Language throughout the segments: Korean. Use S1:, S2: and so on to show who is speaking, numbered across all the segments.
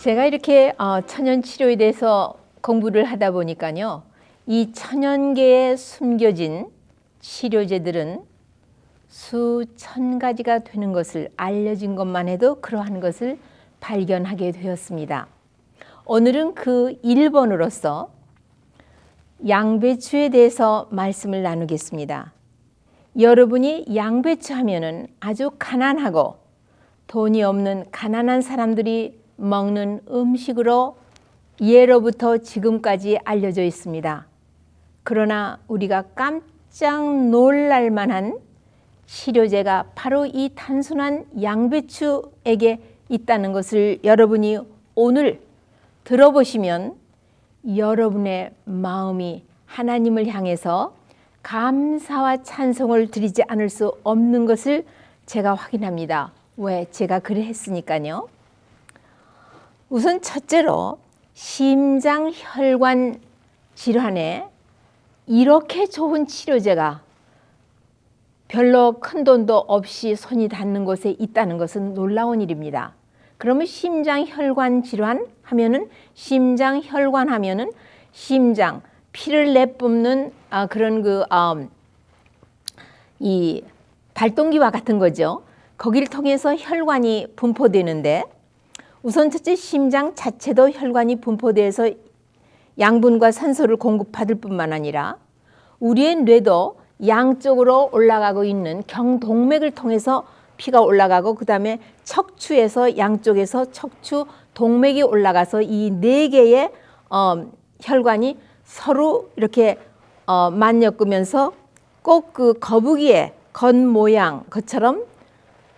S1: 제가 이렇게 천연 치료에 대해서 공부를 하다 보니까요, 이 천연 계에 숨겨진 치료제들은 수천 가지가 되는 것을 알려진 것만 해도 그러한 것을 발견하게 되었습니다. 오늘은 그 1번으로서 양배추에 대해서 말씀을 나누겠습니다. 여러분이 양배추 하면은 아주 가난하고 돈이 없는 가난한 사람들이 먹는 음식으로 예로부터 지금까지 알려져 있습니다. 그러나 우리가 깜짝 놀랄 만한 치료제가 바로 이 단순한 양배추에게 있다는 것을 여러분이 오늘 들어보시면 여러분의 마음이 하나님을 향해서 감사와 찬송을 드리지 않을 수 없는 것을 제가 확인합니다. 왜? 제가 그래 했으니까요. 우선 첫째로 심장혈관 질환에 이렇게 좋은 치료제가 별로 큰 돈도 없이 손이 닿는 곳에 있다는 것은 놀라운 일입니다. 그러면 심장혈관 질환 하면은 심장혈관 하면은 심장 피를 내뿜는 그런 이 발동기와 같은 거죠. 거기를 통해서 혈관이 분포되는데 우선 첫째 심장 자체도 혈관이 분포돼서 양분과 산소를 공급받을 뿐만 아니라 우리의 뇌도 양쪽으로 올라가고 있는 경동맥을 통해서 피가 올라가고 그 다음에 척추에서 양쪽에서 척추 동맥이 올라가서 이 네 개의 혈관이 서로 이렇게 맞엮으면서 꼭 그 거북이의 겉모양 것처럼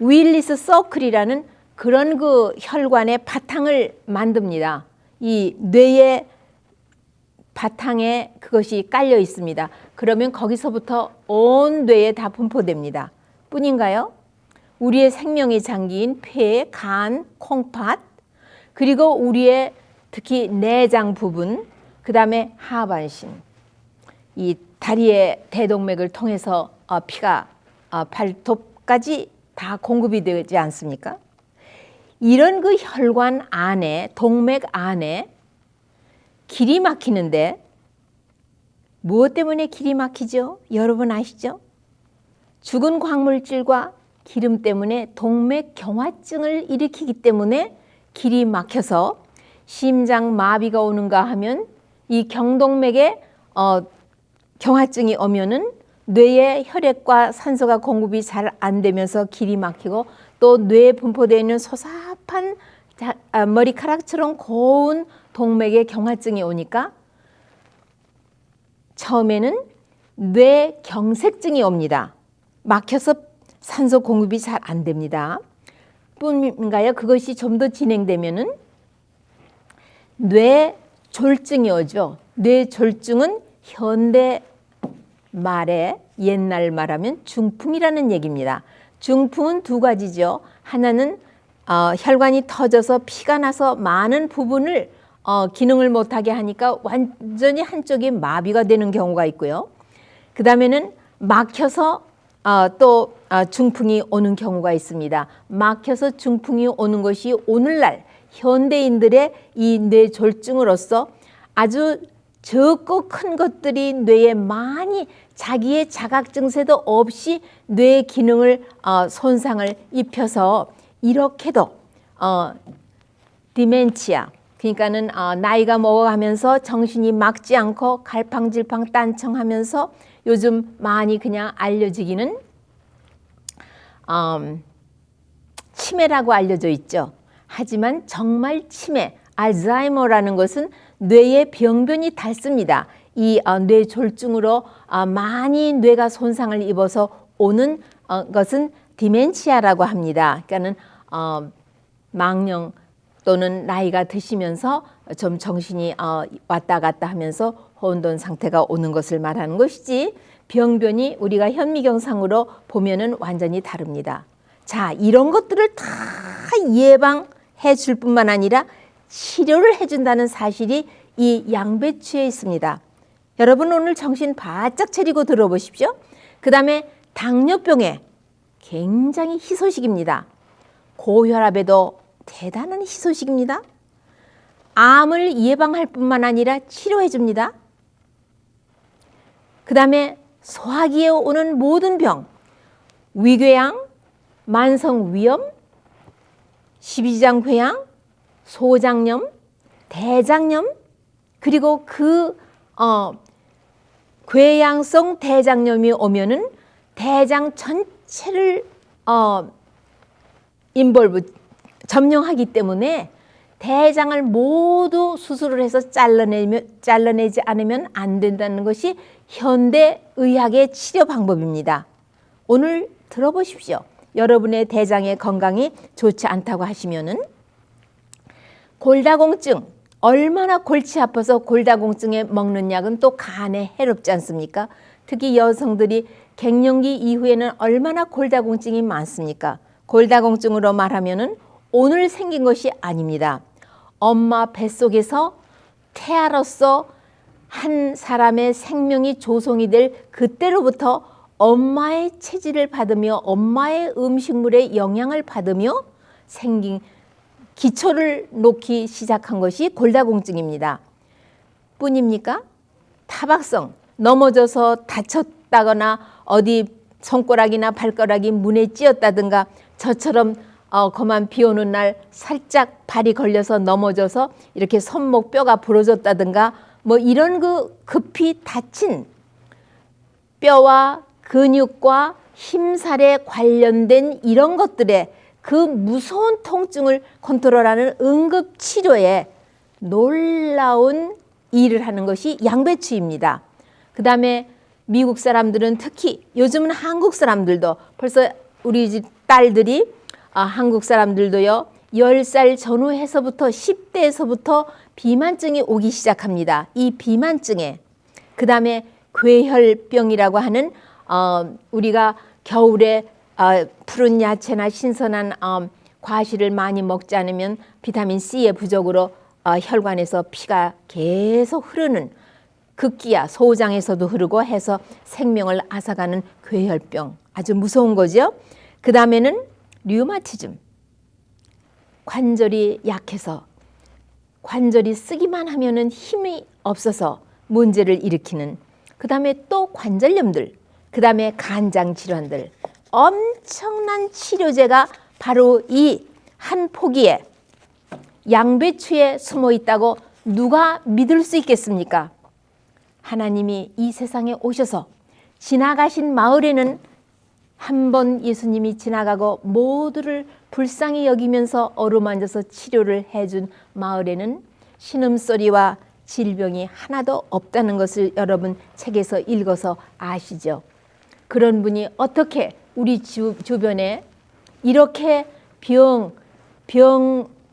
S1: 윌리스 서클이라는 그런 그 혈관의 바탕을 만듭니다. 이 뇌의 바탕에 그것이 깔려 있습니다. 그러면 거기서부터 온 뇌에 다 분포됩니다. 뿐인가요? 우리의 생명의 장기인 폐, 간, 콩팥, 그리고 우리의 특히 내장 부분, 그 다음에 하반신, 이 다리의 대동맥을 통해서 피가 발톱까지 다 공급이 되지 않습니까? 이런 그 혈관 안에, 동맥 안에 길이 막히는데 무엇 때문에 길이 막히죠? 여러분 아시죠? 죽은 광물질과 기름 때문에 동맥 경화증을 일으키기 때문에 길이 막혀서 심장 마비가 오는가 하면 이 경동맥에 경화증이 오면은 뇌에 혈액과 산소가 공급이 잘 안 되면서 길이 막히고 또 뇌에 분포되어 있는 소사판 머리카락처럼 고운 동맥에 경화증이 오니까 처음에는 뇌경색증이 옵니다. 막혀서 산소 공급이 잘 안 됩니다. 뿐인가요? 그것이 좀 더 진행되면은 뇌졸중이 오죠. 뇌졸중은 현대 말에 옛날 말하면 중풍이라는 얘기입니다. 중풍은 두 가지죠. 하나는 혈관이 터져서 피가 나서 많은 부분을 기능을 못하게 하니까 완전히 한쪽이 마비가 되는 경우가 있고요. 그 다음에는 막혀서 또 중풍이 오는 경우가 있습니다. 막혀서 중풍이 오는 것이 오늘날 현대인들의 이 뇌졸중으로서 아주 적고 큰 것들이 뇌에 많이 자기의 자각 증세도 없이 뇌의 기능을 손상을 입혀서 이렇게도 디멘치아 그러니까는 나이가 먹어가면서 정신이 막지 않고 갈팡질팡 딴청하면서 요즘 많이 그냥 알려지기는 치매라고 알려져 있죠. 하지만 정말 치매, 알츠하이머라는 것은 뇌의 병변이 닳습니다. 이 뇌졸중으로 많이 뇌가 손상을 입어서 오는 것은 디멘치아라고 합니다. 그러니까는 망령 또는 나이가 드시면서 좀 정신이 왔다 갔다 하면서 혼돈 상태가 오는 것을 말하는 것이지 병변이 우리가 현미경상으로 보면은 완전히 다릅니다. 자, 이런 것들을 다 예방해 줄 뿐만 아니라 치료를 해준다는 사실이 이 양배추에 있습니다. 여러분 오늘 정신 바짝 차리고 들어보십시오. 그 다음에 당뇨병에 굉장히 희소식입니다. 고혈압에도 대단한 희소식입니다. 암을 예방할 뿐만 아니라 치료해 줍니다. 그 다음에 소화기에 오는 모든 병, 위궤양, 만성위염, 십이지장궤양, 소장염, 대장염, 그리고 궤양성 대장염이 오면은 대장 전체를 점령하기 때문에 대장을 모두 수술을 해서 잘라내지 않으면 안 된다는 것이 현대의학의 치료 방법입니다. 오늘 들어보십시오. 여러분의 대장의 건강이 좋지 않다고 하시면은 골다공증, 얼마나 골치 아파서 골다공증에 먹는 약은 또 간에 해롭지 않습니까? 특히 여성들이 갱년기 이후에는 얼마나 골다공증이 많습니까? 골다공증으로 말하면은 오늘 생긴 것이 아닙니다. 엄마 뱃속에서 태아로서 한 사람의 생명이 조성이 될 그때로부터 엄마의 체질을 받으며 엄마의 음식물의 영향을 받으며 생긴 기초를 놓기 시작한 것이 골다공증입니다. 뿐입니까? 타박성, 넘어져서 다쳤다거나 어디 손가락이나 발가락이 문에 찧었다든가 저처럼 거만 비 오는 날 살짝 발이 걸려서 넘어져서 이렇게 손목 뼈가 부러졌다든가 뭐 이런 급히 다친 뼈와 근육과 힘살에 관련된 이런 것들에 그 무서운 통증을 컨트롤하는 응급치료에 놀라운 일을 하는 것이 양배추입니다. 그 다음에 미국 사람들은 특히 요즘은 한국 사람들도 벌써 우리 집 딸들이 한국 사람들도요 10살 전후에서부터 10대에서부터 비만증이 오기 시작합니다. 이 비만증에 그 다음에 괴혈병이라고 하는 우리가 겨울에 푸른 야채나 신선한 과실을 많이 먹지 않으면 비타민 C의 부족으로 혈관에서 피가 계속 흐르는 극기야 소장에서도 흐르고 해서 생명을 앗아가는 괴혈병, 아주 무서운 거죠. 그 다음에는 류마티즘, 관절이 약해서 관절이 쓰기만 하면은 힘이 없어서 문제를 일으키는, 그 다음에 또 관절염들, 그 다음에 간장 질환들, 엄청난 치료제가 바로 이 한 포기에 양배추에 숨어 있다고 누가 믿을 수 있겠습니까? 하나님이 이 세상에 오셔서 지나가신 마을에는 한 번 예수님이 지나가고 모두를 불쌍히 여기면서 어루만져서 치료를 해준 마을에는 신음소리와 질병이 하나도 없다는 것을 여러분 책에서 읽어서 아시죠? 그런 분이 어떻게 우리 주변에 이렇게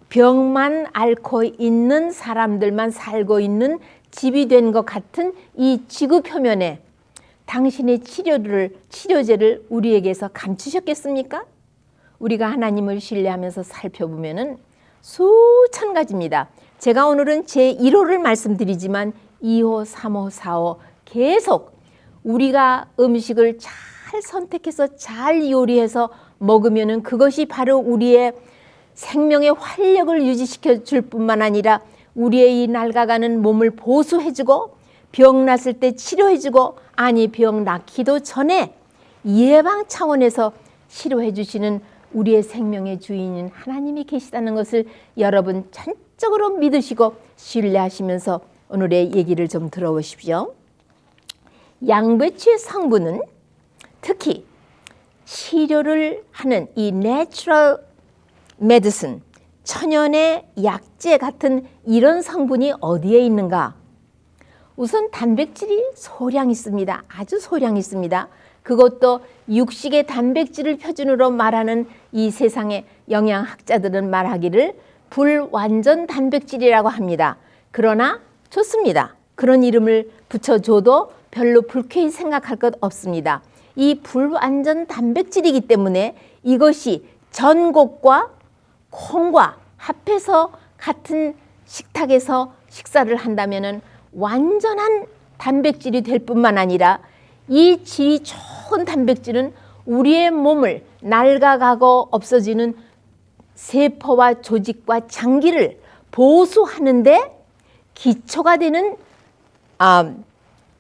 S1: 병만 앓고 있는 사람들만 살고 있는 집이 된 것 같은 이 지구 표면에 당신의 치료제를 우리에게서 감추셨겠습니까? 우리가 하나님을 신뢰하면서 살펴보면은 수천 가지입니다. 제가 오늘은 제 1호를 말씀드리지만 2호, 3호, 4호 계속 우리가 음식을 잘 선택해서 잘 요리해서 먹으면은 그것이 바로 우리의 생명의 활력을 유지시켜 줄 뿐만 아니라 우리의 이 낡아가는 몸을 보수해주고 병 났을 때 치료해주고, 아니 병 낫기도 전에 예방 차원에서 치료해 주시는 우리의 생명의 주인인 하나님이 계시다는 것을 여러분 전적으로 믿으시고 신뢰하시면서 오늘의 얘기를 좀 들어보십시오. 양배추의 성분은 특히 치료를 하는 이 내추럴 메디슨, 천연의 약재 같은 이런 성분이 어디에 있는가? 우선 단백질이 소량 있습니다. 아주 소량 있습니다. 그것도 육식의 단백질을 표준으로 말하는 이 세상의 영양학자들은 말하기를 불완전 단백질이라고 합니다. 그러나 좋습니다. 그런 이름을 붙여줘도 별로 불쾌히 생각할 것 없습니다. 이 불완전 단백질이기 때문에 이것이 전곡과 콩과 합해서 같은 식탁에서 식사를 한다면은 완전한 단백질이 될 뿐만 아니라 이 질이 좋은 단백질은 우리의 몸을 낡아가고 없어지는 세포와 조직과 장기를 보수하는데 기초가 되는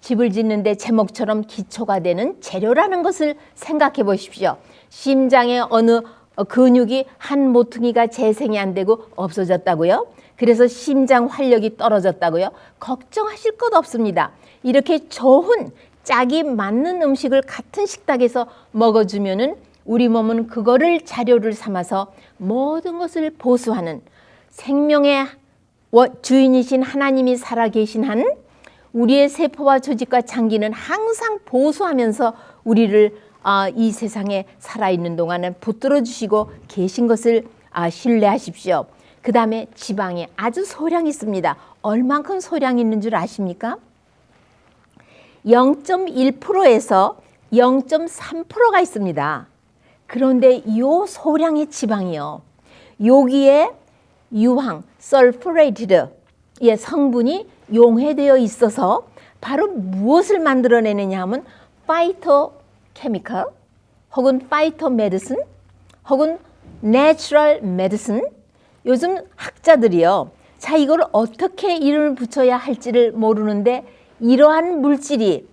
S1: 집을 짓는데 제목처럼 기초가 되는 재료라는 것을 생각해 보십시오. 심장에 어느 근육이 한 모퉁이가 재생이 안 되고 없어졌다고요? 그래서 심장 활력이 떨어졌다고요? 걱정하실 것 없습니다. 이렇게 좋은 짝이 맞는 음식을 같은 식탁에서 먹어주면은 우리 몸은 그거를 자료를 삼아서 모든 것을 보수하는 생명의 주인이신 하나님이 살아계신 한 우리의 세포와 조직과 장기는 항상 보수하면서 우리를 이 세상에 살아있는 동안은 붙들어 주시고 계신 것을 신뢰하십시오. 그 다음에 지방이 아주 소량이 있습니다. 얼만큼 소량이 있는 줄 아십니까? 0.1%에서 0.3%가 있습니다. 그런데 이 소량의 지방이요, 여기에 유황, sulfurated 성분이 용해되어 있어서 바로 무엇을 만들어내느냐 하면 파이토케미컬 혹은 파이토메디슨 혹은 내추럴 메디슨. 요즘 학자들이요, 자 이걸 어떻게 이름을 붙여야 할지를 모르는데 이러한 물질이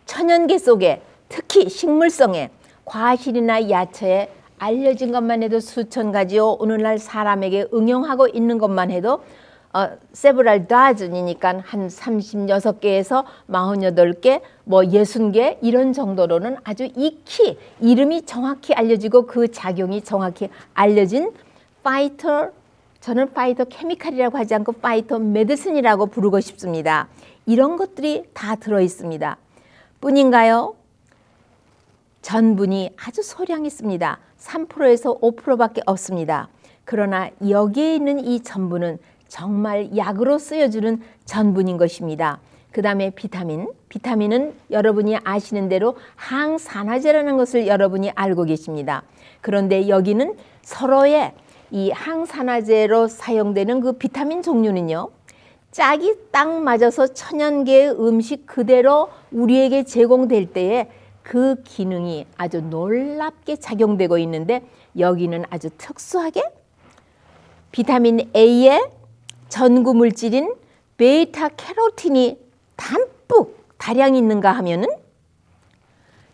S1: 천연계 속에 특히 식물성에 과실이나 야채에 알려진 것만 해도 수천 가지요. 오늘날 사람에게 응용하고 있는 것만 해도 several dozen이니까 한 36개에서 48개, 뭐 60개 이런 정도로는 아주 익히 이름이 정확히 알려지고 그 작용이 정확히 알려진 저는 파이토 케미칼이라고 하지 않고 파이토 메디슨이라고 부르고 싶습니다. 이런 것들이 다 들어있습니다. 뿐인가요? 전분이 아주 소량 있습니다. 3%에서 5%밖에 없습니다. 그러나 여기에 있는 이 전분은 정말 약으로 쓰여주는 전분인 것입니다. 그 다음에 비타민은 여러분이 아시는 대로 항산화제라는 것을 여러분이 알고 계십니다. 그런데 여기는 서로의 이 항산화제로 사용되는 그 비타민 종류는요, 짝이 딱 맞아서 천연계의 음식 그대로 우리에게 제공될 때에 그 기능이 아주 놀랍게 작용되고 있는데, 여기는 아주 특수하게 비타민 A의 전구 물질인 베타 캐로틴이 담뿍 다량 있는가 하면은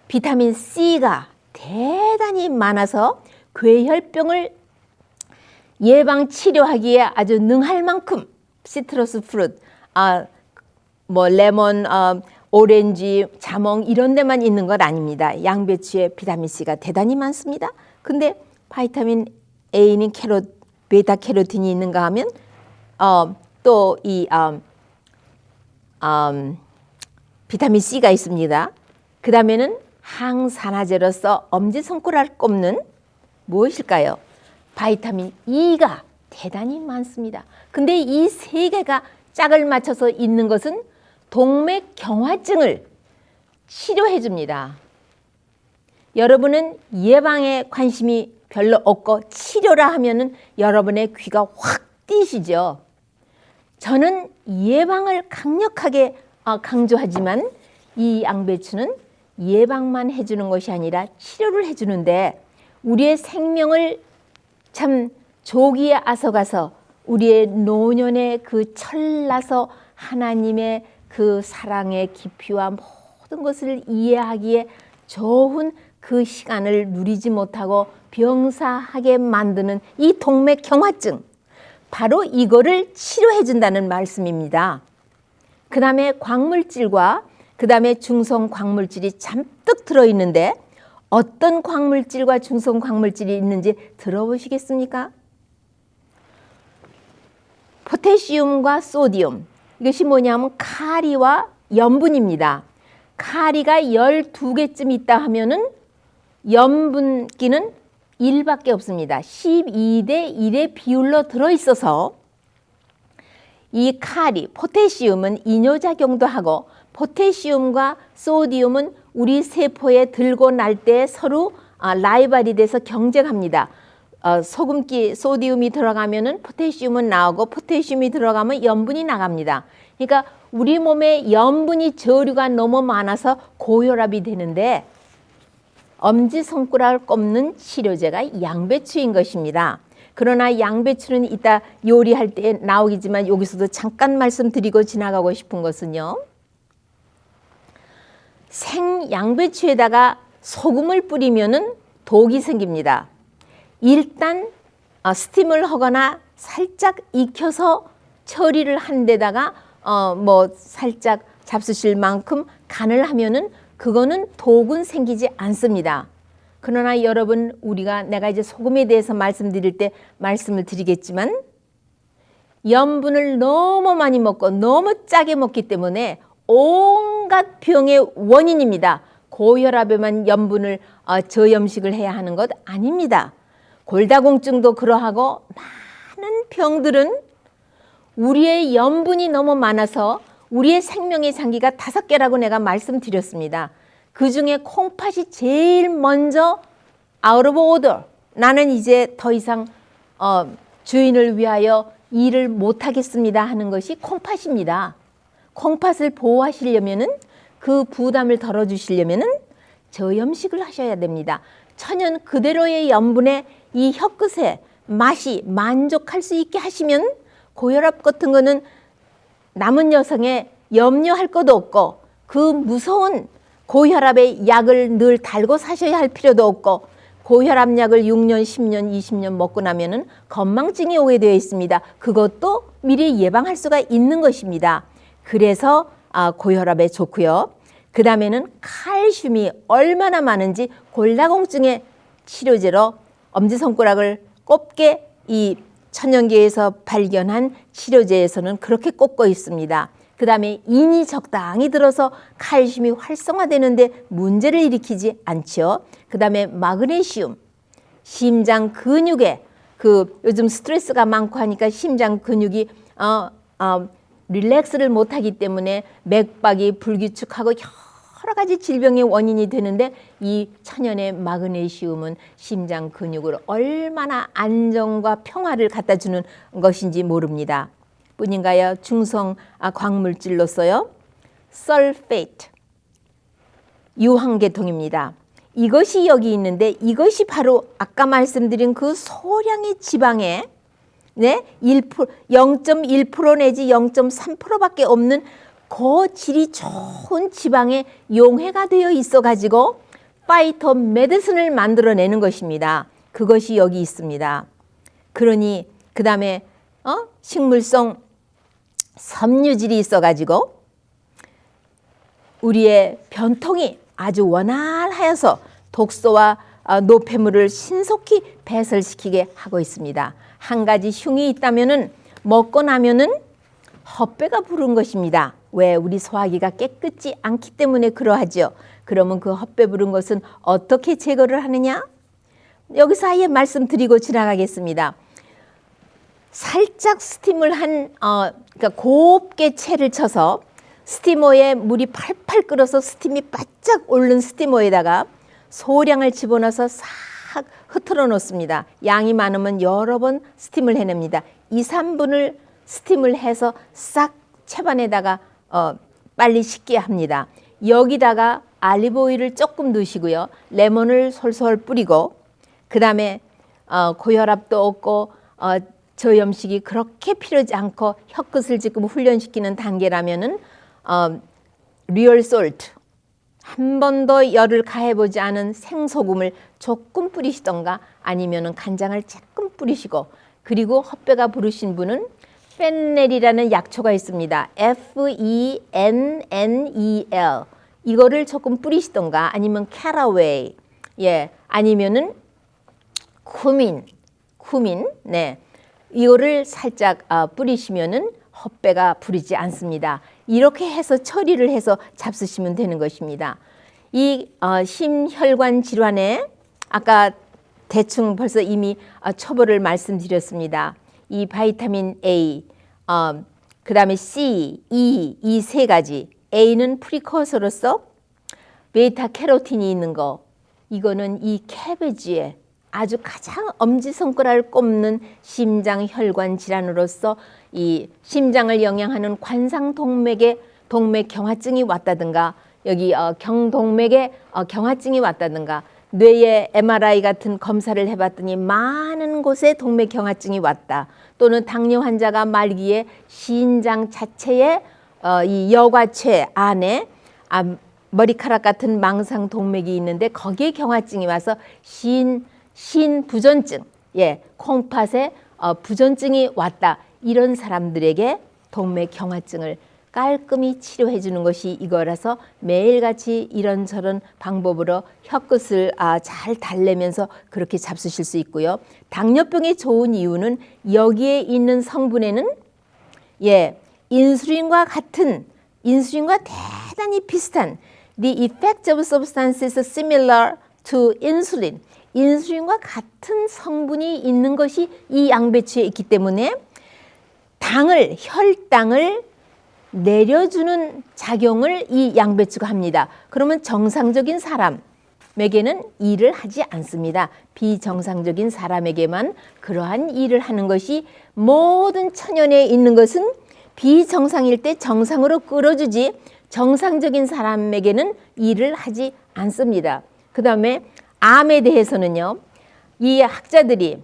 S1: 비타민 C가 대단히 많아서 궤혈병을 예방 치료하기에 아주 능할 만큼 시트러스 프루트, 뭐 레몬, 오렌지, 자몽 이런 데만 있는 것 아닙니다. 양배추에 비타민 C가 대단히 많습니다. 근데 바이타민 A는 베타 캐로틴이 있는가 하면 또 이 비타민 C가 있습니다. 그 다음에는 항산화제로서 엄지손가락을 꼽는 무엇일까요? 바이타민 E가 대단히 많습니다. 근데 이 세 개가 짝을 맞춰서 있는 것은 동맥경화증을 치료해 줍니다. 여러분은 예방에 관심이 별로 없고 치료라 하면은 여러분의 귀가 확 띄시죠. 저는 예방을 강력하게 강조하지만 이 양배추는 예방만 해주는 것이 아니라 치료를 해주는데 우리의 생명을 참 조기에 앞서가서 우리의 노년의 그 철나서 하나님의 그 사랑의 깊이와 모든 것을 이해하기에 좋은 그 시간을 누리지 못하고 병사하게 만드는 이 동맥경화증, 바로 이거를 치료해 준다는 말씀입니다. 그 다음에 광물질과 그 다음에 중성 광물질이 잔뜩 들어있는데 어떤 광물질과 중성 광물질이 있는지 들어보시겠습니까? 포타시움과 소디움, 이것이 뭐냐면 카리와 염분입니다. 카리가 12개쯤 있다 하면은 염분기는 1밖에 없습니다. 12대 1의 비율로 들어있어서 이 카리, 포타시움은 이뇨작용도 하고 포타시움과 소디움은 우리 세포에 들고 날 때 서로 라이벌이 돼서 경쟁합니다. 소금기 소디움이 들어가면은 포타시움은 나오고 포타시움이 들어가면 염분이 나갑니다. 그러니까 우리 몸에 염분이 저류가 너무 많아서 고혈압이 되는데 엄지손가락을 꼽는 치료제가 양배추인 것입니다. 그러나 양배추는 이따 요리할 때 나오겠지만 여기서도 잠깐 말씀드리고 지나가고 싶은 것은요. 생 양배추에다가 소금을 뿌리면은 독이 생깁니다. 일단 스팀을 하거나 살짝 익혀서 처리를 한 데다가 뭐 살짝 잡수실 만큼 간을 하면은 그거는 독은 생기지 않습니다. 그러나 여러분, 내가 이제 소금에 대해서 말씀드릴 때 말씀을 드리겠지만 염분을 너무 많이 먹고 너무 짜게 먹기 때문에 온갖 병의 원인입니다. 고혈압에만 염분을 저염식을 해야 하는 것 아닙니다. 골다공증도 그러하고 많은 병들은 우리의 염분이 너무 많아서 우리의 생명의 장기가 5개라고 내가 말씀드렸습니다. 그중에 콩팥이 제일 먼저 out of order. 나는 이제 더 이상 주인을 위하여 일을 못하겠습니다 하는 것이 콩팥입니다. 콩팥을 보호하시려면은 그 부담을 덜어주시려면은 저염식을 하셔야 됩니다. 천연 그대로의 염분에 이 혀끝에 맛이 만족할 수 있게 하시면 고혈압 같은 거는 남은 여성에 염려할 것도 없고 그 무서운 고혈압의 약을 늘 달고 사셔야 할 필요도 없고 고혈압 약을 6년, 10년, 20년 먹고 나면은 건망증이 오게 되어 있습니다. 그것도 미리 예방할 수가 있는 것입니다. 그래서 고혈압에 좋고요. 그 다음에는 칼슘이 얼마나 많은지 골다공증의 치료제로 엄지손가락을 꼽게 이 천연계에서 발견한 치료제에서는 그렇게 꼽고 있습니다. 그 다음에 인이 적당히 들어서 칼슘이 활성화되는데 문제를 일으키지 않죠. 그 다음에 마그네슘, 심장 근육에 요즘 스트레스가 많고 하니까 심장 근육이 릴렉스를 못하기 때문에 맥박이 불규칙하고 여러 가지 질병의 원인이 되는데 이 천연의 마그네슘은 심장 근육을 얼마나 안정과 평화를 갖다 주는 것인지 모릅니다. 뿐인가요? 중성 광물질로서요. 설페이트, 유황계통입니다. 이것이 여기 있는데 이것이 바로 아까 말씀드린 그 소량의 지방에 0.1% 내지 0.3%밖에 없는 질이 좋은 지방에 용해가 되어 있어 가지고 파이토 메디슨을 만들어내는 것입니다. 그것이 여기 있습니다. 그러니 그 다음에 식물성 섬유질이 있어 가지고 우리의 변통이 아주 원활하여서 독소와 노폐물을 신속히 배설시키게 하고 있습니다. 한 가지 흉이 있다면은 먹고 나면은 헛배가 부른 것입니다. 왜? 우리 소화기가 깨끗지 않기 때문에 그러하죠. 그러면 그 헛배 부른 것은 어떻게 제거를 하느냐? 여기서 아예 말씀드리고 지나가겠습니다. 살짝 스팀을 그러니까 곱게 채를 쳐서 스티머에 물이 팔팔 끓어서 스팀이 바짝 오른 스티머에다가 소량을 집어넣어서 싹 흐트러 놓습니다. 양이 많으면 여러 번 스팀을 해냅니다. 2, 3분을 스팀을 해서 싹 채반에다가 빨리 식게 합니다. 여기다가 알리브 오일을 조금 넣으시고요. 레몬을 솔솔 뿌리고 그 다음에 고혈압도 없고 저염식이 그렇게 필요하지 않고 혀끝을 지금 훈련시키는 단계라면은 리얼 솔트, 한 번도 열을 가해보지 않은 생소금을 조금 뿌리시던가 아니면은 간장을 조금 뿌리시고 그리고 헛배가 부르신 분은 페넬이라는 약초가 있습니다. FENNEL 이거를 조금 뿌리시던가 아니면 캐러웨이 아니면은 쿠민 이거를 살짝 뿌리시면은 헛배가 부르지 않습니다. 이렇게 해서 처리를 해서 잡수시면 되는 것입니다. 이 심혈관 질환에 아까 대충 벌써 이미 초보를 말씀드렸습니다. 이 바이타민 A, 그 다음에 C, E 이 세 가지. A는 프리커서로서 베타 캐로틴이 있는 거. 이거는 이 캐베지에 아주 가장 엄지손가락을 꼽는 심장혈관 질환으로서 이 심장을 영향하는 관상동맥에 동맥경화증이 왔다든가 여기 경동맥에 경화증이 왔다든가 뇌의 MRI 같은 검사를 해봤더니 많은 곳에 동맥경화증이 왔다. 또는 당뇨 환자가 말기에 신장 자체에 이 여과체 안에 머리카락 같은 망상 동맥이 있는데 거기에 경화증이 와서 신부전증, 콩팥에 부전증이 왔다. 이런 사람들에게 동맥경화증을 깔끔히 치료해 주는 것이 이거라서 매일같이 이런저런 방법으로 혀끝을 잘 달래면서 그렇게 잡수실 수 있고요. 당뇨병에 좋은 이유는 여기에 있는 성분에는 인슐린과 대단히 비슷한 The effect of substances similar to insulin. 인슐린과 같은 성분이 있는 것이 이 양배추에 있기 때문에 혈당을 내려주는 작용을 이 양배추가 합니다. 그러면 정상적인 사람에게는 일을 하지 않습니다. 비정상적인 사람에게만 그러한 일을 하는 것이 모든 천연에 있는 것은 비정상일 때 정상으로 끌어주지 정상적인 사람에게는 일을 하지 않습니다. 그 다음에 암에 대해서는요. 이 학자들이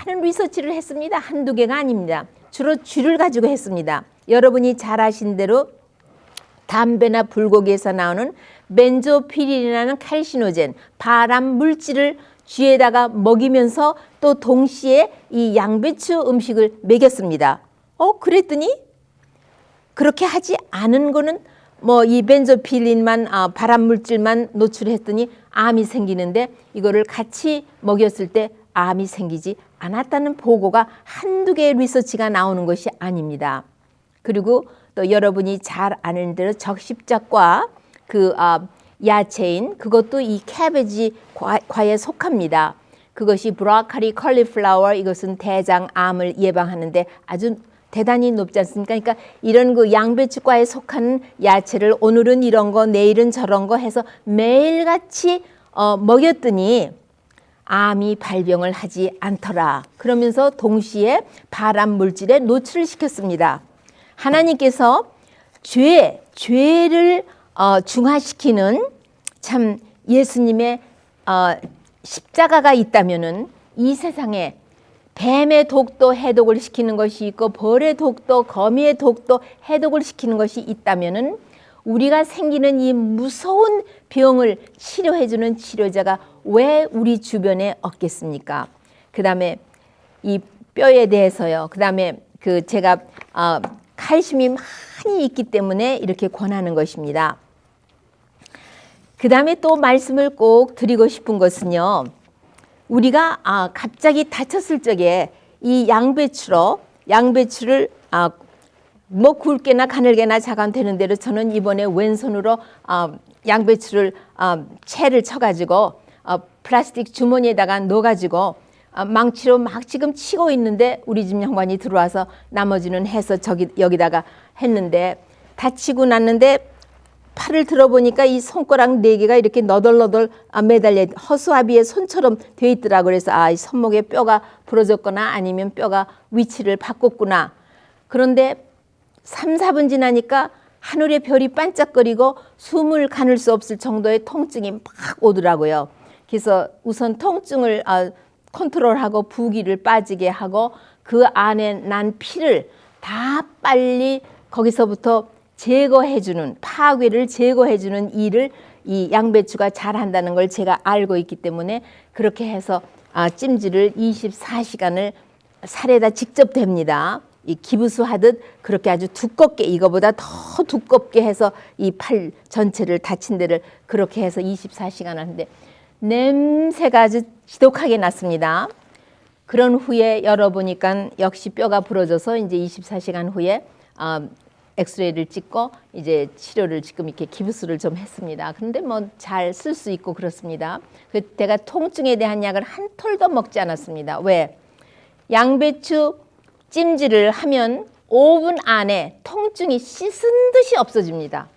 S1: 많은 리서치를 했습니다. 한두 개가 아닙니다. 주로 쥐를 가지고 했습니다. 여러분이 잘 아신 대로 담배나 불고기에서 나오는 벤조피린이라는 칼시노젠, 발암 물질을 쥐에다가 먹이면서 또 동시에 이 양배추 음식을 먹였습니다. 그랬더니 그렇게 하지 않은 거는 이 벤조피린만 발암 물질만 노출했더니 암이 생기는데 이거를 같이 먹였을 때 암이 생기지 않았다는 보고가 한두 개의 리서치가 나오는 것이 아닙니다. 그리고 또 여러분이 잘 아는 대로 적십자과 야채인 그것도 이 캐베지 과에 속합니다. 그것이 브로콜리, 컬리플라워 이것은 대장암을 예방하는데 아주 대단히 높지 않습니까? 그러니까 이런 양배추과에 속하는 야채를 오늘은 이런 거 내일은 저런 거 해서 매일같이 먹였더니 암이 발병을 하지 않더라. 그러면서 동시에 발암 물질에 노출을 시켰습니다. 하나님께서 죄를 중화시키는 참 예수님의 십자가가 있다면은 이 세상에 뱀의 독도 해독을 시키는 것이 있고 벌의 독도, 거미의 독도 해독을 시키는 것이 있다면은 우리가 생기는 이 무서운 병을 치료해주는 치료자가 왜 우리 주변에 없겠습니까? 그 다음에 이 뼈에 대해서요. 그 다음에 제가 칼슘이 많이 있기 때문에 이렇게 권하는 것입니다. 그 다음에 또 말씀을 꼭 드리고 싶은 것은요. 우리가 갑자기 다쳤을 적에 이 양배추를 굵게나 가늘게나 자가면 되는 대로 저는 이번에 왼손으로 양배추를 채를 쳐가지고 플라스틱 주머니에다가 넣어가지고 망치로 막 지금 치고 있는데 우리 집 양반이 들어와서 나머지는 해서 여기다가 했는데 다치고 났는데 팔을 들어보니까 이 손가락 4개가 이렇게 너덜너덜 매달려 허수아비의 손처럼 돼 있더라고요. 그래서 이 손목에 뼈가 부러졌거나 아니면 뼈가 위치를 바꿨구나. 그런데 3, 4분 지나니까 하늘의 별이 반짝거리고 숨을 가눌 수 없을 정도의 통증이 막 오더라고요. 그래서 우선 통증을 컨트롤하고 부기를 빠지게 하고 그 안에 난 피를 다 빨리 거기서부터 제거해주는 파괴를 제거해주는 일을 이 양배추가 잘한다는 걸 제가 알고 있기 때문에 그렇게 해서 찜질을 24시간을 살에다 직접 댑니다. 이 기부수 하듯 그렇게 아주 두껍게 이거보다 더 두껍게 해서 이 팔 전체를 다친 데를 그렇게 해서 24시간 하는데 냄새가 아주 지독하게 났습니다. 그런 후에 열어보니까 역시 뼈가 부러져서 이제 24시간 후에 엑스레이를 찍고 이제 치료를 지금 이렇게 기부수를 좀 했습니다. 그런데 뭐 잘 쓸 수 있고 그렇습니다. 제가 통증에 대한 약을 한 톨도 먹지 않았습니다. 왜? 양배추 찜질을 하면 5분 안에 통증이 씻은 듯이 없어집니다.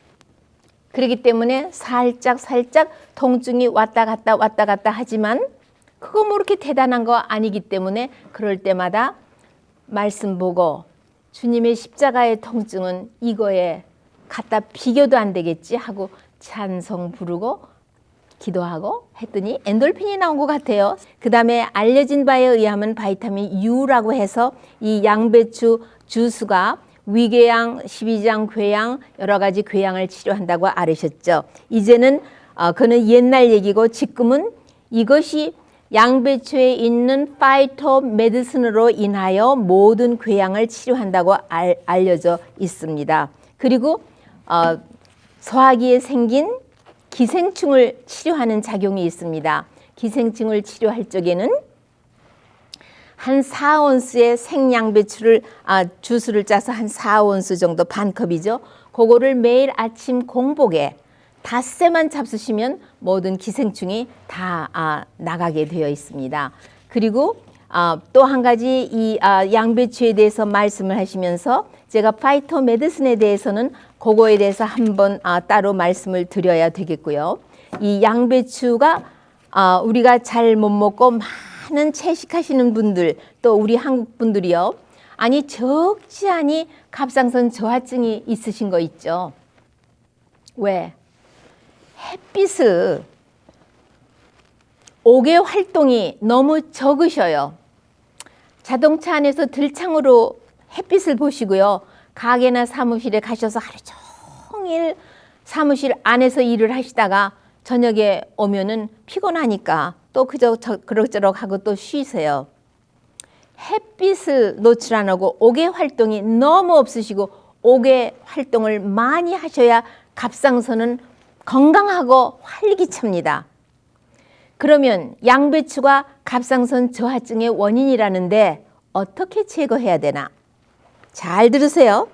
S1: 그렇기 때문에 살짝 통증이 왔다 갔다 하지만 그거 뭐 그렇게 대단한 거 아니기 때문에 그럴 때마다 말씀 보고 주님의 십자가의 통증은 이거에 갖다 비교도 안 되겠지 하고 찬송 부르고 기도하고 했더니 엔돌핀이 나온 것 같아요. 그 다음에 알려진 바에 의하면 바이타민 U라고 해서 이 양배추 주스가 위궤양, 십이장 궤양, 여러 가지 궤양을 치료한다고 알으셨죠. 이제는 그는 옛날 얘기고 지금은 이것이 양배추에 있는 파이토 메디슨으로 인하여 모든 궤양을 치료한다고 알려져 있습니다. 그리고 소화기에 생긴 기생충을 치료하는 작용이 있습니다. 기생충을 치료할 적에는 한 4온스의 생양배추를 주스를 짜서 한 4온스 정도 반컵이죠. 그거를 매일 아침 공복에 닷새만 잡수시면 모든 기생충이 다 나가게 되어 있습니다. 그리고 또 한 가지 이 양배추에 대해서 말씀을 하시면서 제가 파이토 메디슨에 대해서는 그거에 대해서 한번 따로 말씀을 드려야 되겠고요. 이 양배추가 우리가 잘 못 먹고 많은 채식하시는 분들 또 우리 한국 분들이요. 아니 적지 않이 갑상선 저하증이 있으신 거 있죠. 왜? 햇빛을 5개 활동이 너무 적으셔요. 자동차 안에서 들창으로 햇빛을 보시고요. 가게나 사무실에 가셔서 하루 종일 사무실 안에서 일을 하시다가 저녁에 오면은 피곤하니까 또 그럭저럭 하고 또 쉬세요. 햇빛을 노출 안 하고 5개 활동이 너무 없으시고 5개 활동을 많이 하셔야 갑상선은 건강하고 활기찹니다. 그러면 양배추가 갑상선 저하증의 원인이라는데 어떻게 제거해야 되나? 잘 들으세요.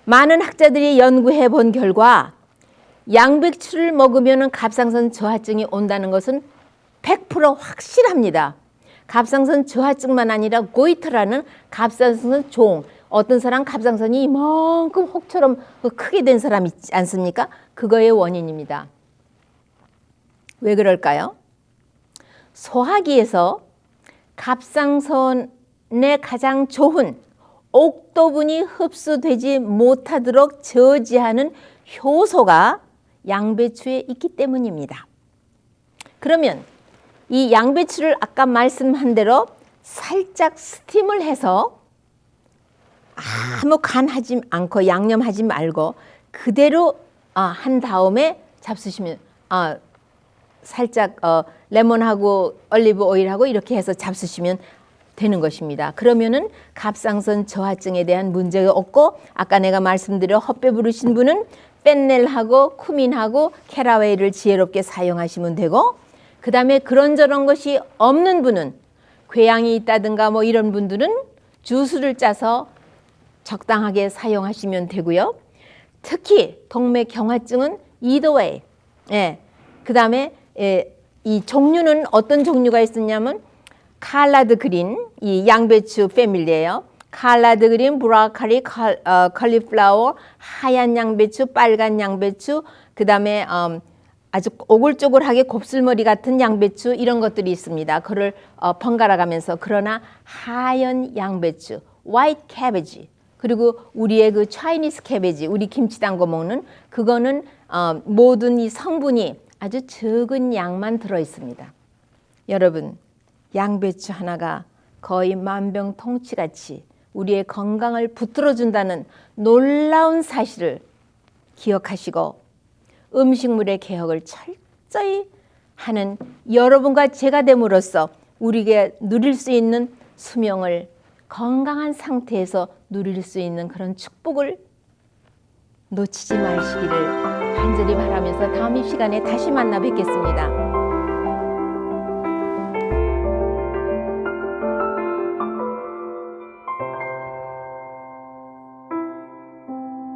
S1: 많은 학자들이 연구해 본 결과 양배추를 먹으면 갑상선 저하증이 온다는 것은 100% 확실합니다. 갑상선 저하증만 아니라 고이트라는 갑상선 종, 어떤 사람 갑상선이 이만큼 혹처럼 크게 된 사람 있지 않습니까? 그거의 원인입니다. 왜 그럴까요? 소화기에서 갑상선에 가장 좋은 옥토분이 흡수되지 못하도록 저지하는 효소가 양배추에 있기 때문입니다. 그러면 이 양배추를 아까 말씀한 대로 살짝 스팀을 해서 아무 간하지 않고 양념하지 말고 그대로 한 다음에 잡수시면 살짝 레몬하고 올리브 오일하고 이렇게 해서 잡수시면 되는 것입니다. 그러면은 갑상선 저하증에 대한 문제가 없고 아까 내가 말씀드려 헛배 부르신 분은 펜넬하고 쿠민하고 캐라웨이를 지혜롭게 사용하시면 되고 그 다음에 그런저런 것이 없는 분은 궤양이 있다든가 뭐 이런 분들은 주스를 짜서 적당하게 사용하시면 되고요. 특히 동맥경화증은 이더웨이. 그 다음에 이 종류는 어떤 종류가 있었냐면 칼라드 그린, 이 양배추 패밀리예요. 칼라드 그린, 브로콜리, 컬리플라워, 하얀 양배추, 빨간 양배추, 그 다음에 아주 오글조글하게 곱슬머리 같은 양배추 이런 것들이 있습니다. 그걸 번갈아 가면서 그러나 하얀 양배추, white cabbage 그리고 우리의 그 차이니스 캐베지, 우리 김치 담궈 먹는 그거는 모든 이 성분이 아주 적은 양만 들어 있습니다. 여러분, 양배추 하나가 거의 만병통치같이 우리의 건강을 붙들어 준다는 놀라운 사실을 기억하시고 음식물의 개혁을 철저히 하는 여러분과 제가 됨으로써 우리에게 누릴 수 있는 수명을 건강한 상태에서 누릴 수 있는 그런 축복을 놓치지 마시기를 간절히 바라면서 다음 이 시간에 다시 만나 뵙겠습니다.